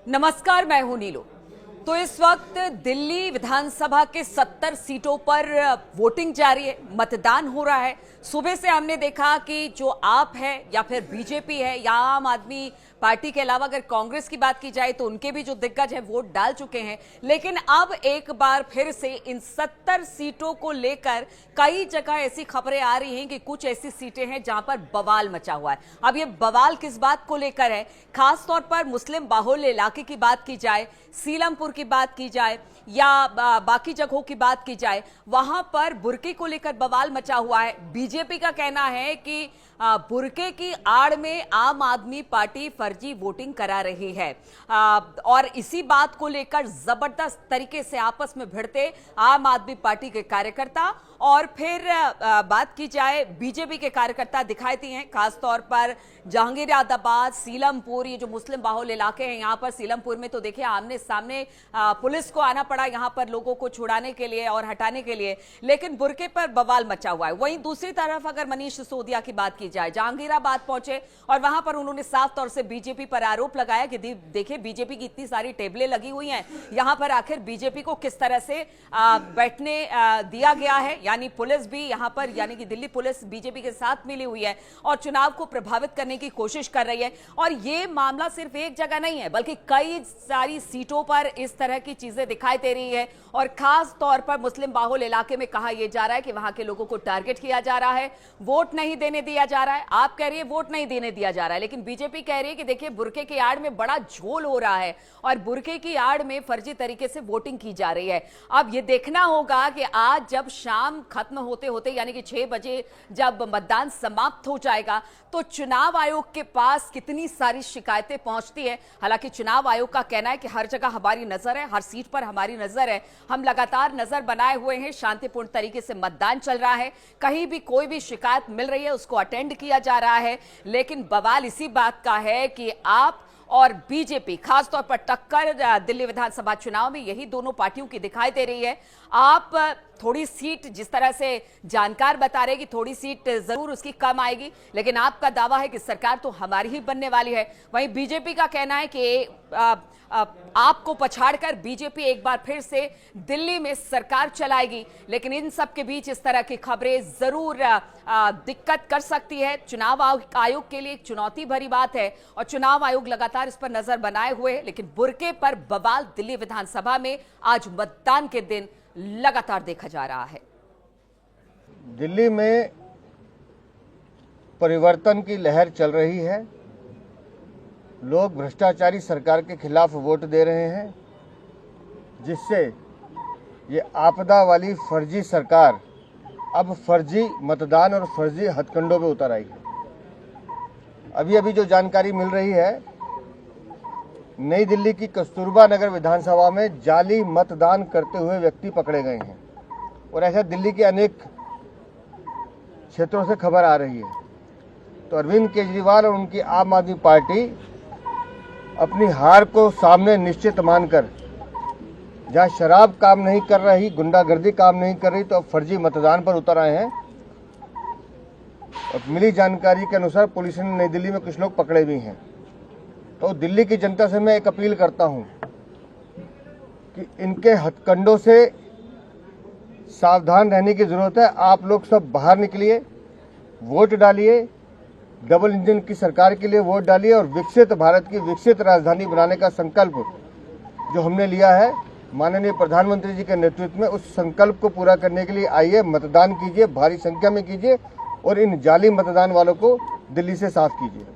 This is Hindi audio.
नमस्कार, मैं हूं नीलू। तो इस वक्त दिल्ली विधानसभा के 70 सीटों पर वोटिंग जारी है, मतदान हो रहा है। सुबह से हमने देखा कि जो आप है या फिर बीजेपी है या आम आदमी पार्टी के अलावा अगर कांग्रेस की बात की जाए तो उनके भी जो दिग्गज हैं वोट डाल चुके हैं। लेकिन अब एक बार फिर से इन 70 सीटों को लेकर कई जगह ऐसी खबरें आ रही हैं कि कुछ ऐसी सीटें हैं जहां पर बवाल मचा हुआ है। अब ये बवाल किस बात को लेकर है? खास तौर पर मुस्लिम बाहुल्य इलाके की बात की जाए, सीलमपुर की बात की जाए या बाकी जगहों की बात की जाए, वहां पर बुर्के को लेकर बवाल मचा हुआ है। बीजेपी का कहना है कि बुर्के की आड़ में आम आदमी पार्टी फर्जी वोटिंग करा रही है और इसी बात को लेकर जबरदस्त तरीके से आपस में भिड़ते आम आदमी पार्टी के कार्यकर्ता और फिर बात की जाए बीजेपी के कार्यकर्ता दिखाई दिए हैं। खासतौर पर जहांगीराबाद, सीलमपुर, ये जो मुस्लिम बाहुल्य इलाके हैं, यहाँ पर सीलमपुर में तो देखिए आमने सामने पुलिस को आना पड़ा यहाँ पर लोगों को छुड़ाने के लिए और हटाने के लिए, लेकिन बुर्के पर बवाल मचा हुआ है। वहीं दूसरी तरफ अगर मनीष सिसोदिया की बात की जाए, जहांगीराबाद पहुंचे और वहां पर उन्होंने साफ तौर से बीजेपी पर आरोप लगाया कि देखिए बीजेपी की इतनी सारी टेबलें लगी हुई हैं, यहां पर आखिर बीजेपी को किस तरह से बैठने दिया गया है। यानी पुलिस भी यहां पर, यानी कि दिल्ली पुलिस बीजेपी के साथ मिली हुई है और चुनाव को प्रभावित करने की कोशिश कर रही है। और यह मामला सिर्फ एक जगह नहीं है बल्कि कई सारी सीटों पर इस तरह की चीजें दिखाई दे रही है और खास तौर पर मुस्लिम बाहुल्य इलाके में कहा यह जा रहा है कि वहां के लोगों को टारगेट किया जा रहा है, वोट नहीं देने दिया जा रहा है। आप कह रही है वोट नहीं देने दिया जा रहा है, लेकिन बीजेपी कह रही है कि देखिए बुर्के की आड़ में बड़ा झोल हो रहा है और बुर्के की आड़ में फर्जी तरीके से वोटिंग की जा रही है। अब यह देखना होगा कि आज जब शाम खत्म होते होते यानी कि 6 बजे जब मतदान समाप्त हो जाएगा तो चुनाव आयोग के पास कितनी सारी शिकायतें पहुंचती है। हालांकि चुनाव आयोग का कहना है कि हर जगह हमारी नजर है, हर सीट पर हमारी नजर है, हम लगातार नजर बनाए हुए हैं, शांतिपूर्ण तरीके से मतदान चल रहा है, कहीं भी कोई भी शिकायत मिल रही है उसको अटेंड किया जा रहा है। लेकिन बवाल इसी बात का है कि आप और बीजेपी, खासतौर पर टक्कर दिल्ली विधानसभा चुनाव में यही दोनों पार्टियों की दिखाई दे रही है। आप थोड़ी सीट, जिस तरह से जानकार बता रहे कि थोड़ी सीट जरूर उसकी कम आएगी, लेकिन आपका दावा है कि सरकार तो हमारी ही बनने वाली है। वहीं बीजेपी का कहना है कि आपको पछाड़कर बीजेपी एक बार फिर से दिल्ली में सरकार चलाएगी। लेकिन इन सब के बीच इस तरह की खबरें जरूर दिक्कत कर सकती है। चुनाव आयोग के लिए एक चुनौती भरी बात है और चुनाव आयोग लगातार इस पर नजर बनाए हुए है। लेकिन बुर्के पर बवाल दिल्ली विधानसभा में आज मतदान के दिन लगातार देखा जा रहा है। दिल्ली में परिवर्तन की लहर चल रही है। लोग भ्रष्टाचारी सरकार के खिलाफ वोट दे रहे हैं, जिससे ये आपदा वाली फर्जी सरकार अब फर्जी मतदान और फर्जी हथकंडों पे उतर आई है। अभी जो जानकारी मिल रही है, नई दिल्ली की कस्तूरबा नगर विधानसभा में जाली मतदान करते हुए व्यक्ति पकड़े गए हैं और ऐसा दिल्ली के अनेक क्षेत्रों से खबर आ रही है। तो अरविंद केजरीवाल और उनकी आम आदमी पार्टी अपनी हार को सामने निश्चित मानकर, जहां शराब काम नहीं कर रही, गुंडागर्दी काम नहीं कर रही, तो अब फर्जी मतदान पर उतर आए हैं। और मिली जानकारी के अनुसार पुलिस ने नई दिल्ली में कुछ लोग पकड़े भी हैं। तो दिल्ली की जनता से मैं एक अपील करता हूं कि इनके हथकंडों से सावधान रहने की जरूरत है। आप लोग सब बाहर निकलिए, वोट डालिए, डबल इंजन की सरकार के लिए वोट डालिए और विकसित भारत की विकसित राजधानी बनाने का संकल्प जो हमने लिया है माननीय प्रधानमंत्री जी के नेतृत्व में, उस संकल्प को पूरा करने के लिए आइए, मतदान कीजिए, भारी संख्या में कीजिए और इन जाली मतदान वालों को दिल्ली से साफ कीजिए।